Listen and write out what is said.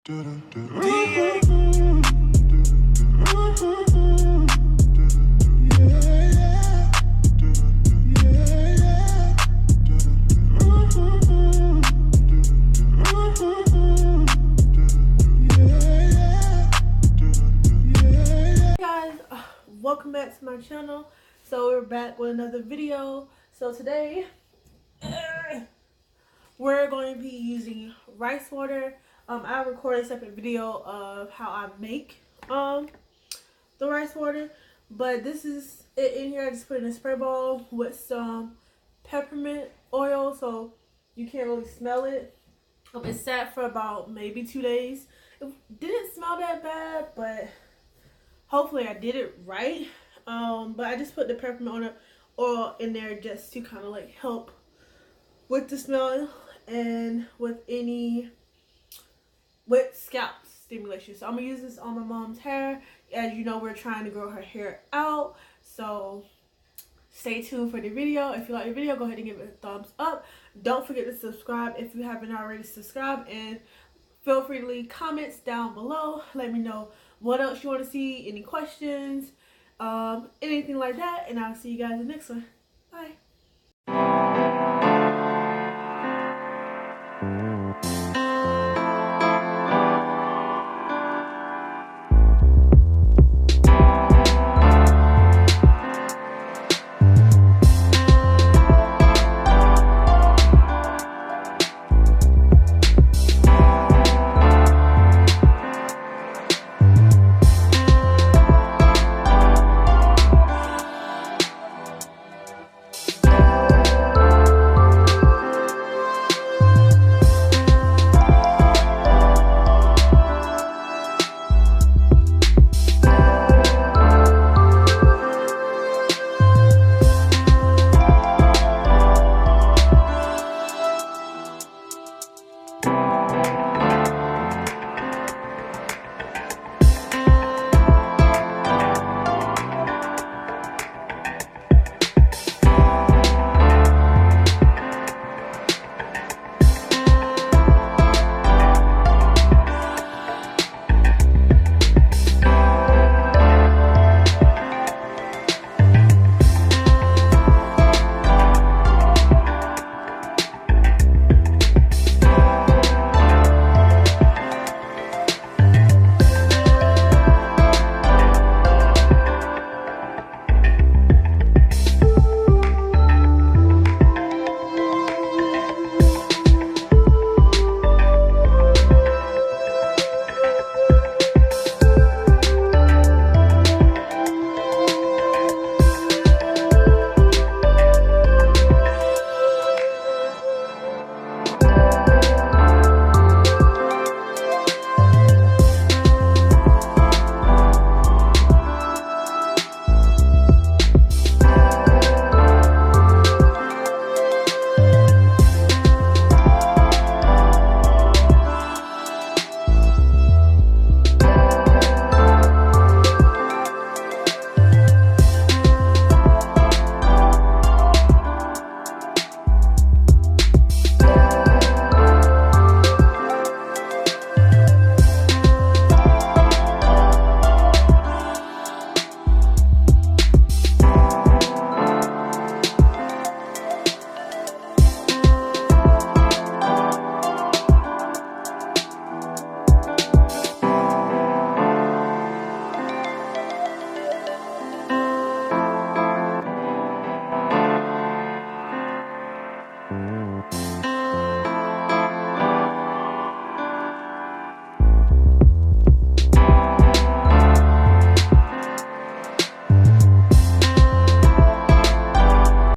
Welcome back to my channel. So we're back with another video. So today we're going to be using rice water. I recorded a separate video of how I make the rice water, but this is it in here. I just put in a spray bowl with some peppermint oil so you can't really smell it. It sat for about maybe 2 days. It didn't smell that bad, but hopefully I did it right. But I just put the peppermint oil in there just to kind of like help with the smell and with any wet scalp stimulation. So I'm gonna use this on my mom's hair. As you know, we're trying to grow her hair out, so stay tuned for the video. If you like the video, go ahead and give it a thumbs up. Don't forget to subscribe if you haven't already subscribed, and feel free to leave comments down below. Let me know what else you want to see, any questions, anything like that, and I'll see you guys in the next one. Bye.